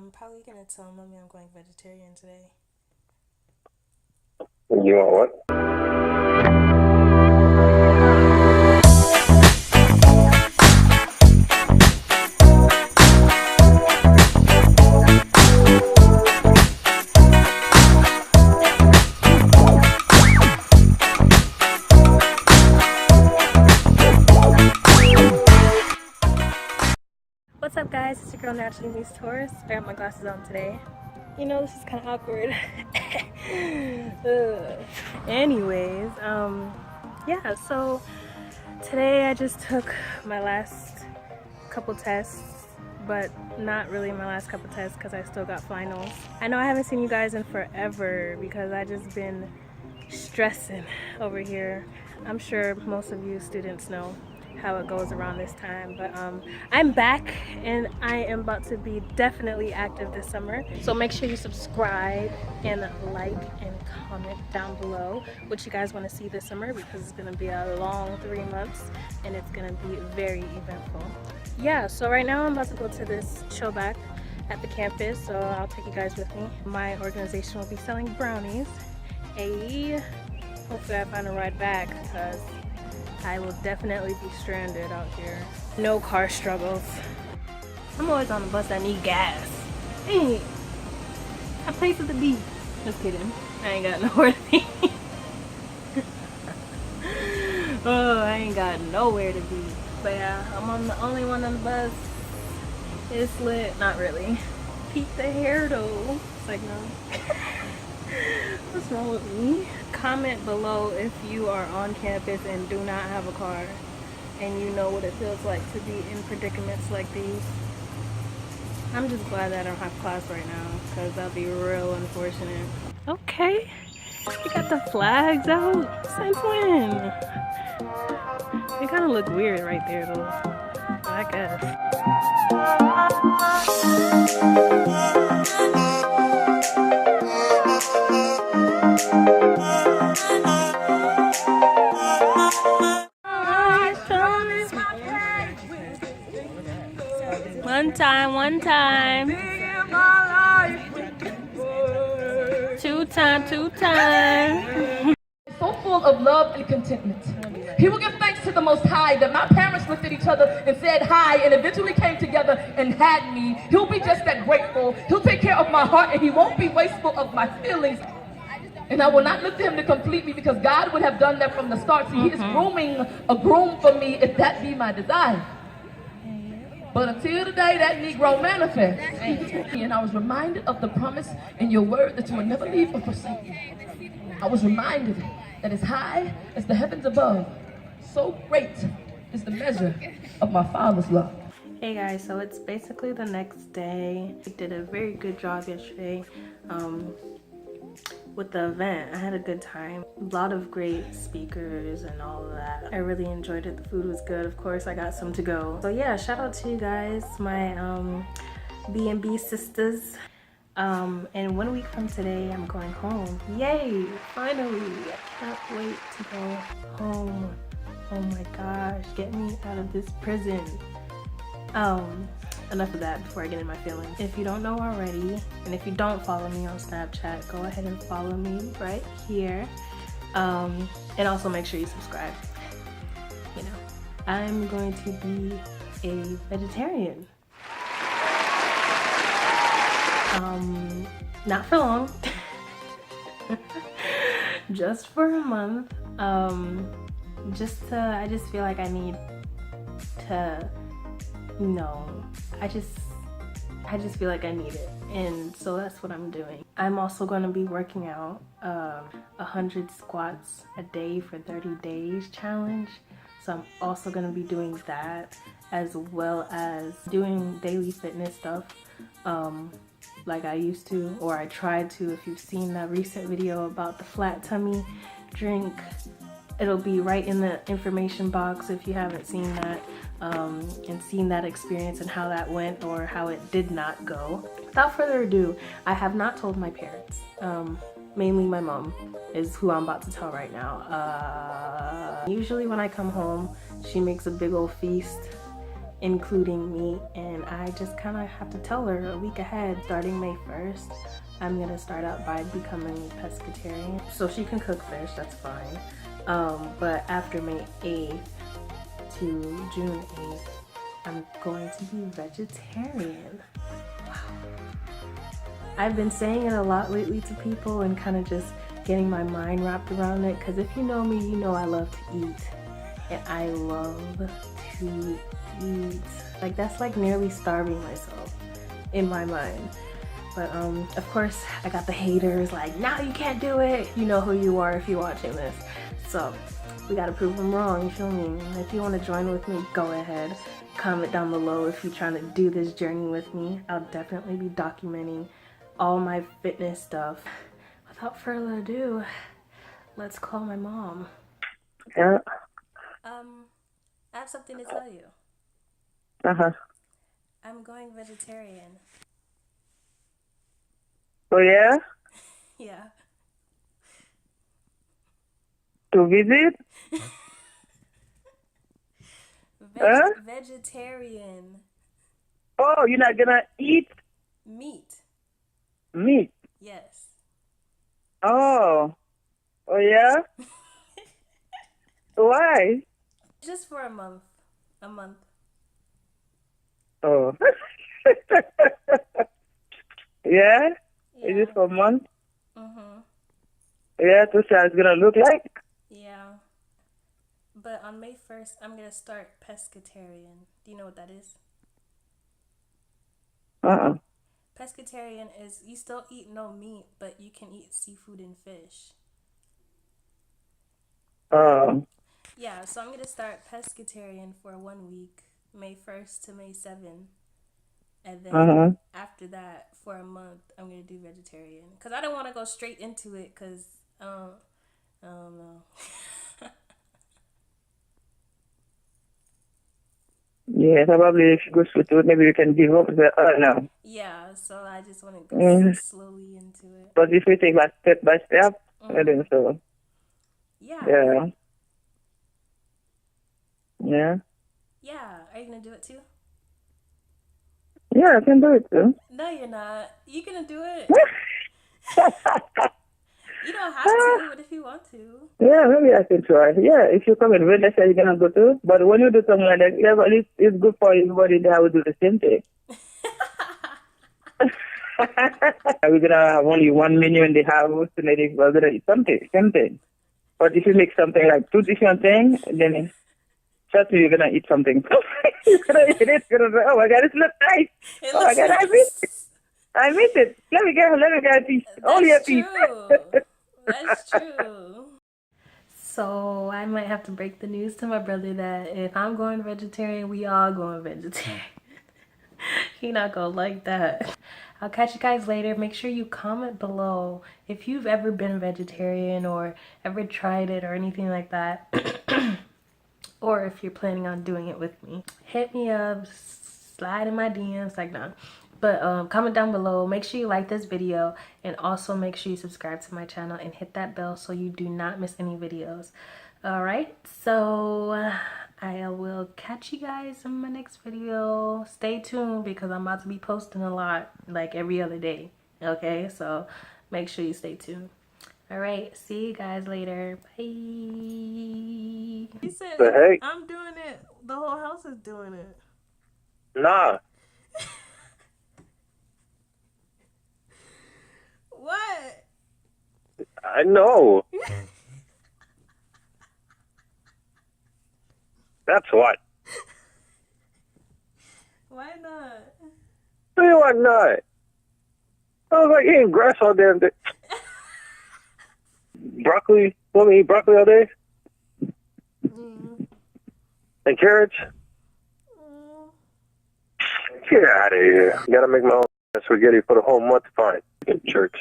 I'm probably gonna tell mommy I'm going vegetarian today. You want what? What's up, guys? It's your girl NaturallyAmusedTourist. I got my glasses on today. You know, this is kind of awkward. Anyways, yeah, so today I just took my last couple tests, but not really my last couple tests because I still got finals. I know I haven't seen you guys in forever because I just been stressing over here. I'm sure most of you students know how it goes around this time, but I'm back and I am about to be definitely active this summer, so make sure you subscribe and like and comment down below what you guys want to see this summer, because it's going to be a long 3 months and it's going to be very eventful. Yeah, so right now I'm about to go to this chill back at the campus, so I'll take you guys with me. My organization will be selling brownies. Hopefully I find a ride back because I will definitely be stranded out here. No car struggles. I'm always on the bus that need gas. Hey, I places to be. Just kidding. I ain't got nowhere to be. Oh, I ain't got nowhere to be. But yeah, I'm the only one on the bus. It's lit. Not really. Peep the hair though. It's like, no. What's wrong with me? Comment below if you are on campus and do not have a car and you know what it feels like to be in predicaments like these. I'm just glad that I don't have class right now because that'll be real unfortunate. Okay, we got the flags out. Since when? They kind of look weird right there though, I guess. One time. Two time. So full of love and contentment. He will give thanks to the Most High that my parents looked at each other and said hi and eventually came together and had me. He'll be just that grateful. He'll take care of my heart and he won't be wasteful of my feelings. And I will not look to him to complete me because God would have done that from the start. See, he is grooming a groom for me if that be my desire. But until the day that Negro manifests, and I was reminded of the promise in your word that you would never leave or forsake me. I was reminded that as high as the heavens above, so great is the measure of my Father's love. Hey guys, so it's basically the next day. I did a very good job yesterday with the event. I had a good time. A lot of great speakers and all of that. I really enjoyed it. The food was good. Of course, I got some to go. So yeah, shout out to you guys, my B&B sisters. And 1 week from today, I'm going home. Yay! Finally! I can't wait to go home. Oh my gosh, get me out of this prison. Enough of that before I get in my feelings. If you don't know already, and if you don't follow me on Snapchat, go ahead and follow me right here. And also make sure you subscribe. You know, I'm going to be a vegetarian. Not for long. Just for a month. I just feel like I need to, you know, I just feel like I need it, and so that's what I'm doing. I'm also going to be working out 100 squats a day for 30 days challenge, so I'm also going to be doing that, as well as doing daily fitness stuff like I used to, or I tried to. If you've seen that recent video about the flat tummy drink, it'll be right in the information box if you haven't seen that, and seen that experience and how that went or how it did not go. Without further ado, I have not told my parents. Mainly my mom is who I'm about to tell right now. Usually when I come home, she makes a big old feast including meat, and I just kind of have to tell her a week ahead. Starting May 1st, I'm gonna start out by becoming pescatarian, so she can cook fish, that's fine. But after May 8th to June 8th, I'm going to be vegetarian. Wow. I've been saying it a lot lately to people and kind of just getting my mind wrapped around it, because if you know me, you know I love to eat, and I love to eat. Like, that's like nearly starving myself in my mind. But of course I got the haters like, now you can't do it. You know who you are if you're watching this. So we gotta prove them wrong, you feel me? And if you want to join with me, go ahead. Comment down below if you're trying to do this journey with me. I'll definitely be documenting all my fitness stuff. Without further ado, let's call my mom. Yeah. I have something to tell you. Uh-huh. I'm going vegetarian. Oh, yeah? Yeah. To visit? Vegetarian. Oh, you're not gonna eat Meat. meat? Yes. Oh. Oh, yeah? Why? Just for a month. A month. Oh. Yeah? Yeah. Is it for a month? Mm-hmm. Yeah, to see how it's gonna look like? Yeah. But on May 1st, I'm going to start pescatarian. Do you know what that is? Uh-uh. Pescatarian is you still eat no meat, but you can eat seafood and fish. Oh. Yeah, so I'm going to start pescatarian for 1 week, May 1st to May 7th. And then after that, for a month, I'm going to do vegetarian. Because I don't want to go straight into it because I don't know. Yeah, probably if you go straight to it, maybe you can give up the no. Yeah, so I just want to go slowly into it. But if you take that step by step, I think so. Yeah. Yeah. Yeah. Yeah. Are you going to do it too? Yeah, I can do it too. No, you're not. You going to do it? You don't have to, but if you want to. Yeah, maybe I can try. Yeah, if you come in with us, you're gonna go too. But when you do something like that, yeah, at least it's good for everybody that will do the same thing. We're gonna have only one menu in the house, and then we're gonna eat something, same thing. But if you make something like two different things, then trust me, you're gonna eat something. You're gonna eat it. You're gonna say, "Oh my God, it looks nice. Oh my God, I missed it. I missed it. Let me get a piece. Only a piece." That's true. So I might have to break the news to my brother that if I'm going vegetarian, we all going vegetarian. He not gonna like that. I'll catch you guys later. Make sure you comment below if you've ever been vegetarian or ever tried it or anything like that. Or if you're planning on doing it with me. Hit me up, slide in my DMs, like nah. But comment down below. Make sure you like this video, and also make sure you subscribe to my channel and hit that bell so you do not miss any videos. Alright, so I will catch you guys in my next video. Stay tuned because I'm about to be posting a lot, like every other day. Okay, so make sure you stay tuned. Alright, see you guys later. Bye. He said, Hey. I'm doing it. The whole house is doing it. Nah. What? I know. That's what. Why not? Tell you what, not. I was like eating grass all damn day. Broccoli. Want me to eat broccoli all day? And carrots? Get out of here. Gotta make my own spaghetti for the whole month. Fine. In church.